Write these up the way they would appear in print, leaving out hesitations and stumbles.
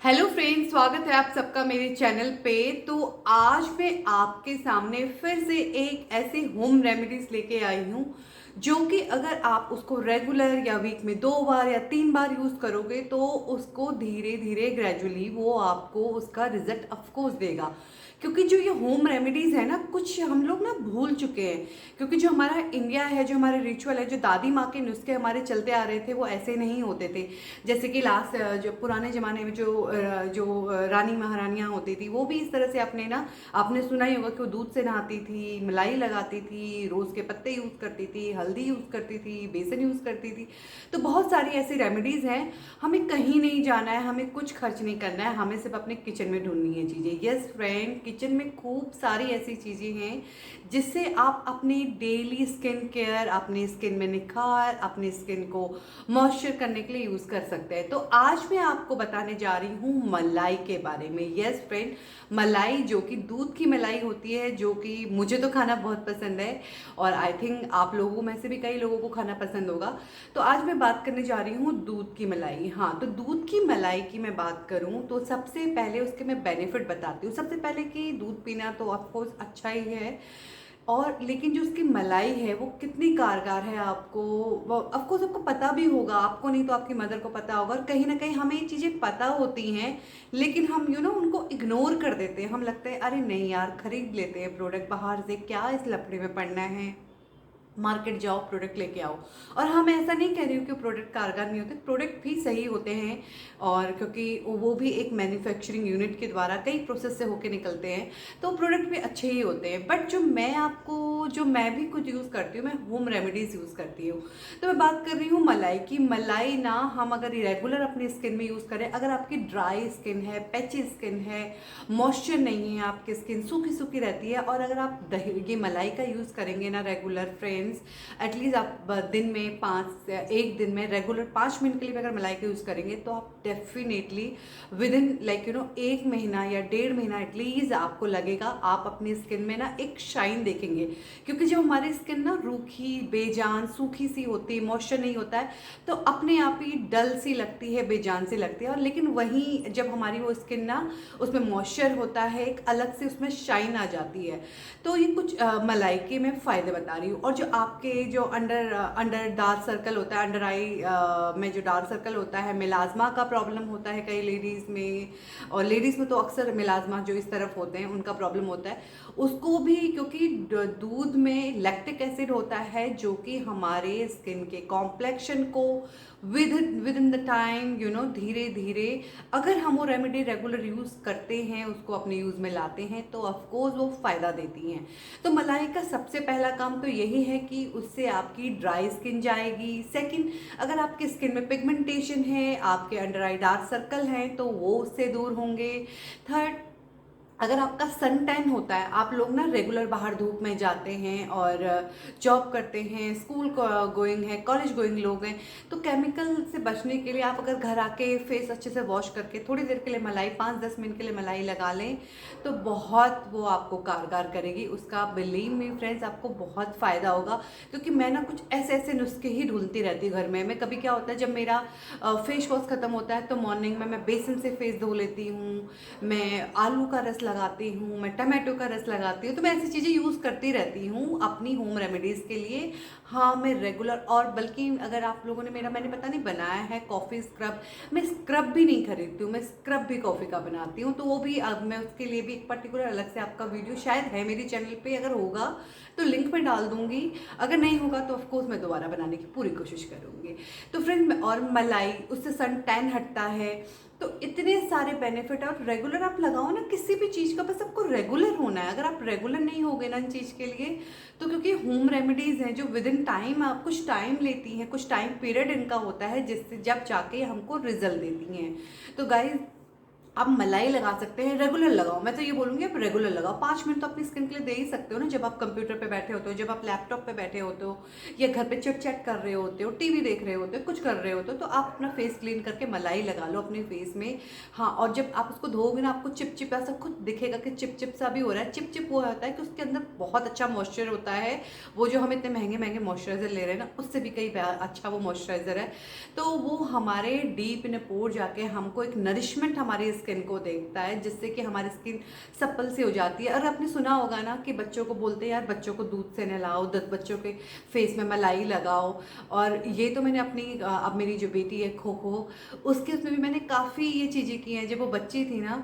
Hello friends, स्वागत है आप सबका मेरे चैनल पे। तो आज मैं आपके सामने फिर से एक ऐसे होम रेमेडीज लेके आई हूँ जो कि अगर आप उसको रेगुलर या वीक में 2 बार या 3 बार यूज़ करोगे तो उसको धीरे धीरे ग्रेजुअली वो आपको उसका रिजल्ट ऑफकोर्स देगा। क्योंकि जो ये होम रेमेडीज़ है ना, कुछ हम लोग ना भूल चुके हैं। क्योंकि जो हमारा इंडिया है, जो हमारे रिचुअल है, जो दादी माँ के नुस्खे हमारे चलते आ रहे थे वो ऐसे नहीं होते थे। जैसे कि लास्ट जो पुराने ज़माने में जो रानी महारानियाँ होती थी वो भी इस तरह से अपने ना, आपने सुना ही होगा कि वो दूध से नहाती थी, मलाई लगाती थी, रोज़ के पत्ते यूज़ करती थी, हल्दी यूज़ करती थी, बेसन यूज़ करती थी। तो बहुत सारी ऐसी रेमेडीज़ हैं। हमें कहीं नहीं जाना है, हमें कुछ खर्च नहीं करना है, हमें सिर्फ अपने किचन में ढूंढनी है चीज़ें। यस फ्रेंड, किचन में खूब सारी ऐसी चीज़ें हैं जिससे आप अपनी डेली स्किन केयर, अपनी स्किन में निखार, अपनी स्किन को मॉइस्चर करने के लिए यूज़ कर सकते हैं। तो आज मैं आपको बताने जा रही हूँ मलाई के बारे में। यस फ्रेंड, मलाई जो कि दूध की मलाई होती है, जो कि मुझे तो खाना बहुत पसंद है और आई थिंक आप लोगों में से भी कई लोगों को खाना पसंद होगा। तो आज मैं बात करने जा रही हूँ दूध की मलाई। हाँ, तो दूध की मलाई की मैं बात करूँ तो सबसे पहले उसके मैं बेनिफिट बताती हूँ। सबसे पहले कि दूध पीना तो ऑफकोर्स अच्छा ही है, और लेकिन जो उसकी मलाई है वो कितनी कारगर है आपको ऑफकोर्स आपको पता भी होगा। आपको नहीं तो आपकी मदर को पता होगा, और कहीं ना कहीं हमें ये चीज़ें पता होती हैं लेकिन हम उनको इग्नोर कर देते हैं। हम लगता है अरे नहीं यार, खरीद लेते हैं प्रोडक्ट बाहर से, क्या इस लफड़े में पड़ना है, मार्केट जाओ प्रोडक्ट लेके आओ। और हम ऐसा नहीं कह रही हूँ कि प्रोडक्ट कारगर नहीं होते, प्रोडक्ट भी सही होते हैं। और क्योंकि वो भी एक मैन्युफैक्चरिंग यूनिट के द्वारा कई प्रोसेस से होके निकलते हैं, तो प्रोडक्ट भी अच्छे ही होते हैं। बट जो मैं भी कुछ यूज़ करती हूँ, मैं होम रेमेडीज़ यूज़ करती हूँ। तो मैं बात कर रही हूँ मलाई की। मलाई ना हम अगर रेगुलर अपनी स्किन में यूज़ करें, अगर आपकी ड्राई स्किन है, पैची स्किन है, मॉइस्चर नहीं है, आपकी स्किन सूखी सूखी रहती है, और अगर आप दही ये मलाई का यूज़ करेंगे ना रेगुलर फ्रेंड्स, एटलीस्ट आप दिन में एक दिन में रेगुलर 5 मिनट के लिए भी अगर मलाई का यूज़ करेंगे तो आप डेफिनेटली विद इन 1 महीना या 1.5 महीना एटलीस्ट आपको लगेगा आप अपनी स्किन में ना एक शाइन देखेंगे। क्योंकि जब हमारी स्किन ना रूखी बेजान सूखी सी होती है, मॉइस्चर नहीं होता है, तो अपने आप ही डल सी लगती है, बेजान सी लगती है। और लेकिन वहीं जब हमारी वो स्किन ना, उसमें मॉइस्चर होता है, एक अलग से उसमें शाइन आ जाती है। तो ये कुछ मलाई के मैं फ़ायदे बता रही हूँ। और जो आपके जो अंडर अंडर डार्क सर्कल होता है, अंडर आई में जो डार्क सर्कल होता है, मिलाज़मा का प्रॉब्लम होता है कई लेडीज़ में, और लेडीज़ में तो अक्सर मिलाज़मा जो इस तरफ होते हैं उनका प्रॉब्लम होता है, उसको भी क्योंकि दूध में लैक्टिक एसिड होता है जो कि हमारे स्किन के कॉम्प्लेक्शन को विद इन द टाइम धीरे धीरे, अगर हम वो रेमेडी रेगुलर यूज़ करते हैं, उसको अपने यूज़ में लाते हैं, तो ऑफकोर्स वो फ़ायदा देती हैं। तो मलाई का सबसे पहला काम तो यही है कि उससे आपकी ड्राई स्किन जाएगी। सेकंड, अगर आपकी स्किन में पिगमेंटेशन है, आपके अंडर आई डार्क सर्कल हैं, तो वो उससे दूर होंगे। थर्ड, अगर आपका सन टैन होता है, आप लोग ना रेगुलर बाहर धूप में जाते हैं और जॉब करते हैं, स्कूल गोइंग है, कॉलेज गोइंग लोग हैं, तो केमिकल से बचने के लिए आप अगर घर आके फेस अच्छे से वॉश करके थोड़ी देर के लिए मलाई 5-10 मिनट के लिए मलाई लगा लें तो बहुत वो आपको कारगर करेगी। उसका बिलीव मी फ्रेंड्स, आपको बहुत फ़ायदा होगा। क्योंकि मैं ना कुछ ऐसे ऐसे नुस्खे ही ढूंढती रहती हूँ घर में। मैं कभी क्या होता है, जब मेरा फेस वॉश ख़त्म होता है तो मॉर्निंग में मैं बेसन से फेस धो लेती हूँ, मैं आलू का रस लगाती हूँ, मैं टमाटो का रस लगाती हूँ। तो मैं ऐसी चीज़ें यूज़ करती रहती हूँ अपनी होम रेमेडीज़ के लिए। हाँ, मैं रेगुलर, और बल्कि अगर आप लोगों ने मैंने पता नहीं बनाया है कॉफ़ी स्क्रब, मैं स्क्रब भी नहीं खरीदती हूँ, मैं स्क्रब भी कॉफ़ी का बनाती हूँ। तो वो भी अब मैं उसके लिए भी एक पर्टिकुलर अलग से आपका वीडियो शायद है मेरे चैनल पे, अगर होगा तो लिंक में डाल दूंगी, अगर नहीं होगा तो ऑफकोर्स मैं दोबारा बनाने की पूरी कोशिश करूँगी। तो फ्रेंड, और मलाई, उससे सन टैन हटता है। तो इतने सारे बेनिफिट है, और रेगुलर आप लगाओ ना किसी भी चीज़ का, बस आपको रेगुलर होना है। अगर आप रेगुलर नहीं होगे ना इन चीज़ के लिए, तो क्योंकि होम रेमेडीज़ हैं जो विद इन टाइम, आप कुछ टाइम लेती हैं, कुछ टाइम पीरियड इनका होता है जिससे जब जाके हमको रिजल्ट देती हैं। तो गाइज, आप मलाई लगा सकते हैं, रेगुलर लगाओ। मैं तो ये बोलूँगी आप रेगुलर लगाओ। 5 मिनट तो अपनी स्किन के लिए दे ही सकते हो ना, जब आप कंप्यूटर पे बैठे होते हो, जब आप लैपटॉप पे बैठे होते हो, या घर पे चिट चैट कर रहे होते हो, टीवी देख रहे होते हो, कुछ कर रहे होते हो, तो आप अपना फेस क्लीन करके मलाई लगा लो अपने फेस में। हाँ, और जब आप उसको धोओगे ना, आपको चिपचिपा सा खुद दिखेगा कि चिप चिप सा भी हो रहा है। चिप चिप वो होता है कि उसके अंदर बहुत अच्छा मॉइस्चर होता है। वो जो हम इतने महंगे महंगे मॉइस्चराइजर ले रहे हैं ना, उससे भी कई अच्छा वो मॉइस्चराइजर है। तो वो हमारे डीप इन पोर जाके हमको एक नरिशमेंट हमारी स्किन को देता है, जिससे कि हमारी स्किन सप्पल सी हो जाती है। और आपने सुना होगा ना कि बच्चों को बोलते हैं यार बच्चों को दूध से नहलाओ, बच्चों के फेस में मलाई लगाओ। और ये तो मैंने अपनी अब मेरी जो बेटी है खो खो, उसके उसमें भी मैंने काफ़ी ये चीज़ें की हैं। जब वो बच्ची थी ना,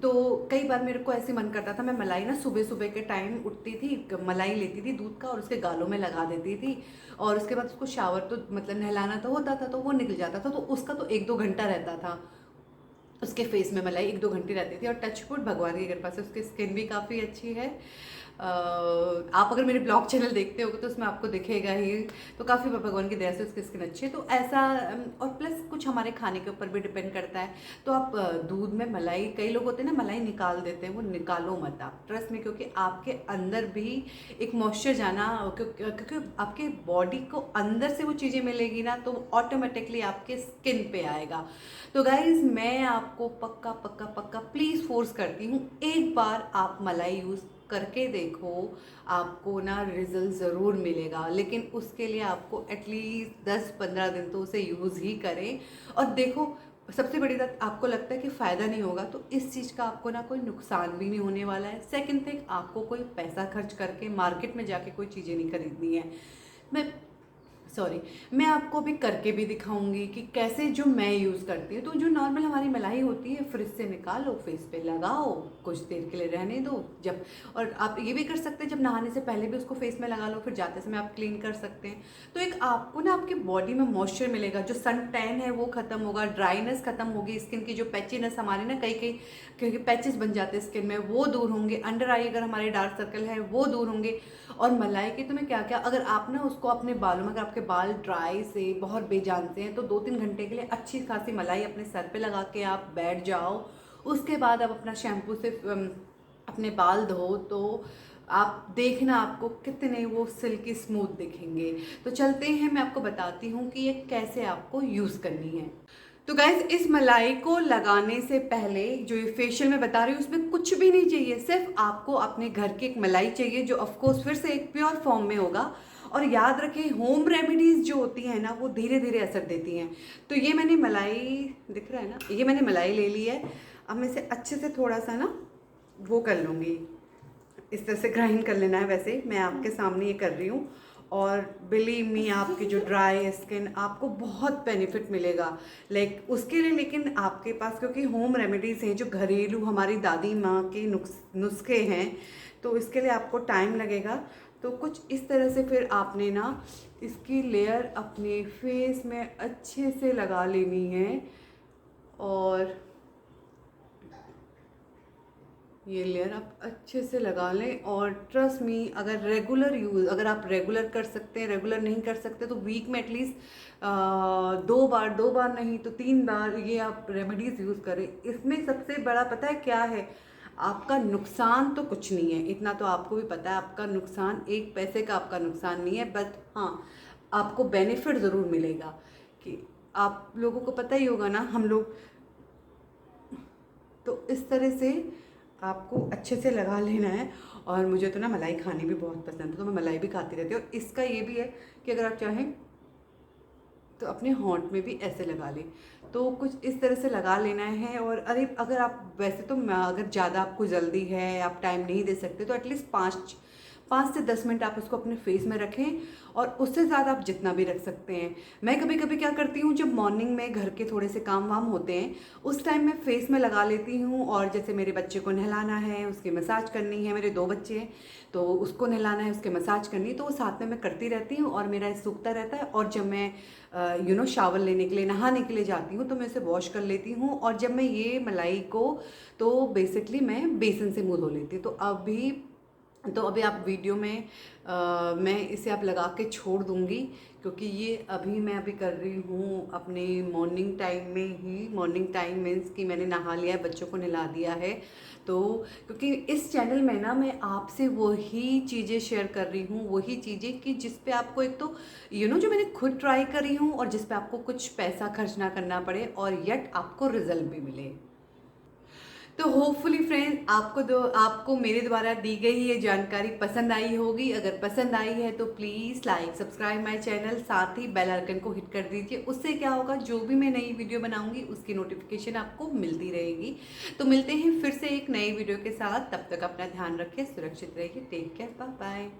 तो कई बार मेरे को ऐसे मन करता था, मैं मलाई ना सुबह सुबह के टाइम उठती थी, मलाई लेती थी दूध का और उसके गालों में लगा देती थी। और उसके बाद उसको शावर तो मतलब नहलाना तो होता था, तो वो निकल जाता था, तो उसका तो 1-2 घंटा रहता था उसके फेस में मलाई, 1-2 घंटे रहती थी। और टचवुड भगवान की कृपा से उसकी स्किन भी काफ़ी अच्छी है। आप अगर मेरे ब्लॉग चैनल देखते होगे तो उसमें आपको दिखेगा ही। तो काफ़ी भगवान की दया से उसकी स्किन अच्छी है। तो ऐसा और प्लस कुछ हमारे खाने के ऊपर भी डिपेंड करता है। तो आप दूध में मलाई, कई लोग होते हैं ना मलाई निकाल देते हैं, वो निकालो मत आप, ट्रस्ट में, क्योंकि आपके अंदर भी एक मॉइस्चर जाना, क्योंकि आपके बॉडी को अंदर से वो चीज़ें मिलेगी ना, तो ऑटोमेटिकली आपके स्किन पे आएगा। तो गाइज मैं आपको पक्का पक्का पक्का प्लीज़ फोर्स करती हूँ, एक बार आप मलाई यूज़ करके देखो, आपको ना रिजल्ट ज़रूर मिलेगा। लेकिन उसके लिए आपको एटलीस्ट 10-15 दिन तो उसे यूज़ ही करें। और देखो, सबसे बड़ी बात, आपको लगता है कि फ़ायदा नहीं होगा, तो इस चीज़ का आपको ना कोई नुकसान भी नहीं होने वाला है। सेकंड थिंग, आपको कोई पैसा खर्च करके मार्केट में जाके कोई चीज़ें नहीं खरीदनी है। मैं मैं आपको अभी करके भी दिखाऊंगी कि कैसे जो मैं यूज़ करती हूँ। तो जो नॉर्मल हमारी मलाई होती है, फ्रिज से निकालो, फेस पे लगाओ, कुछ देर के लिए रहने दो। जब, और आप ये भी कर सकते हैं, जब नहाने से पहले भी उसको फेस में लगा लो, फिर जाते समय आप क्लीन कर सकते हैं। तो एक आपको ना आपकी बॉडी में मॉइस्चर मिलेगा, जो सन टैन है वो खत्म होगा, ड्राइनेस खत्म होगी, स्किन की जो पैचीनेस हमारी ना कई कई क्योंकि पैचेस बन जाते हैं स्किन में, वो दूर होंगे। अंडर आई अगर हमारे डार्क सर्कल है वो दूर होंगे। और मलाई की तो मैं क्या क्या, अगर आप ना उसको अपने बालों में, अगर आपके बाल ड्राई से बहुत बेजान से हैं, तो 2-3 घंटे के लिए अच्छी खासी मलाई अपने सर पे लगा के आप बैठ जाओ। उसके बाद आप अपना शैम्पू से अपने बाल धो, तो आप देखना आपको कितने वो सिल्की स्मूथ दिखेंगे। तो चलते हैं, मैं आपको बताती हूँ कि ये कैसे आपको यूज़ करनी है। तो गाइज, इस मलाई को लगाने से पहले जो ये फेशियल में बता रही हूँ, उसमें कुछ भी नहीं चाहिए, सिर्फ आपको अपने घर की एक मलाई चाहिए, जो ऑफकोर्स फिर से एक प्योर फॉर्म में होगा। और याद रखें, होम रेमेडीज़ जो होती हैं ना, वो धीरे धीरे असर देती हैं। तो ये मैंने मलाई, दिख रहा है ना, ये मैंने मलाई ले ली है। अब मैं इसे अच्छे से थोड़ा सा ना वो कर लूँगी, इस तरह से ग्राइंड कर लेना है। वैसे मैं आपके सामने ये कर रही हूँ, और बिलीव मी, आपकी जो ड्राई स्किन, आपको बहुत बेनिफिट मिलेगा लाइक उसके लिए। लेकिन आपके पास, क्योंकि होम रेमेडीज़ हैं, जो घरेलू हमारी दादी माँ के नुस्खे हैं, तो इसके लिए आपको टाइम लगेगा। तो कुछ इस तरह से फिर आपने ना इसकी लेयर अपने फेस में अच्छे से लगा लेनी है। और ये लेयर आप अच्छे से लगा लें। और ट्रस्ट मी, अगर आप रेगुलर कर सकते हैं, रेगुलर नहीं कर सकते, तो वीक में एटलीस्ट 2 बार नहीं तो 3 बार ये आप रेमेडीज़ यूज़ करें। इसमें सबसे बड़ा पता है क्या है, आपका नुकसान तो कुछ नहीं है, इतना तो आपको भी पता है। आपका नुकसान 1 पैसे का आपका नुकसान नहीं है, बट हाँ, आपको बेनिफिट ज़रूर मिलेगा। कि आप लोगों को पता ही होगा ना, हम लोग तो इस तरह से आपको अच्छे से लगा लेना है। और मुझे तो ना मलाई खानी भी बहुत पसंद है, तो मैं मलाई भी खाती रहती हूँ। और इसका ये भी है कि अगर आप चाहें तो अपने होंठ में भी ऐसे लगा लें, तो कुछ इस तरह से लगा लेना है। और अगर आप वैसे तो अगर ज़्यादा आपको जल्दी है, आप टाइम नहीं दे सकते, तो एटलीस्ट 5 से 10 मिनट आप उसको अपने फेस में रखें, और उससे ज़्यादा आप जितना भी रख सकते हैं। मैं कभी कभी क्या करती हूँ, जब मॉर्निंग में घर के थोड़े से काम वाम होते हैं, उस टाइम मैं फेस में लगा लेती हूँ। और जैसे मेरे बच्चे को नहलाना है, उसकी मसाज करनी है, मेरे 2 बच्चे हैं, तो उसको नहलाना है, उसके मसाज करनी है, तो वो साथ में मैं करती रहती हूँ, और मेरा सूखता रहता है। और जब मैं शावर लेने के लिए, नहाने के लिए जाती हूँ, तो मैं इसे वॉश कर लेती हूँ। और जब मैं ये मलाई को, तो बेसिकली मैं बेसन से मुँह धो लेती हूँ। तो अभी तो अभी आप वीडियो में मैं इसे आप लगा के छोड़ दूँगी, क्योंकि ये मैं अभी कर रही हूँ अपने मॉर्निंग टाइम में ही। मॉर्निंग टाइम मीन्स कि मैंने नहा लिया है, बच्चों को नहला दिया है। तो क्योंकि इस चैनल में ना मैं आपसे वही चीज़ें शेयर कर रही हूँ, वही चीज़ें कि जिस पे आपको एक तो जो मैंने खुद ट्राई करी हूँ और जिस पे आपको कुछ पैसा खर्च ना करना पड़े और येट आपको रिजल्ट भी मिले। तो होपफुली फ्रेंड्स आपको मेरे द्वारा दी गई ये जानकारी पसंद आई होगी। अगर पसंद आई है तो please like subscribe my channel, साथ ही बेल आइकन को हिट कर दीजिए। उससे क्या होगा, जो भी मैं नई वीडियो बनाऊंगी उसकी नोटिफिकेशन आपको मिलती रहेगी। तो मिलते हैं फिर से एक नई वीडियो के साथ। तब तक अपना ध्यान रखें, सुरक्षित रहिए। Take care, bye bye.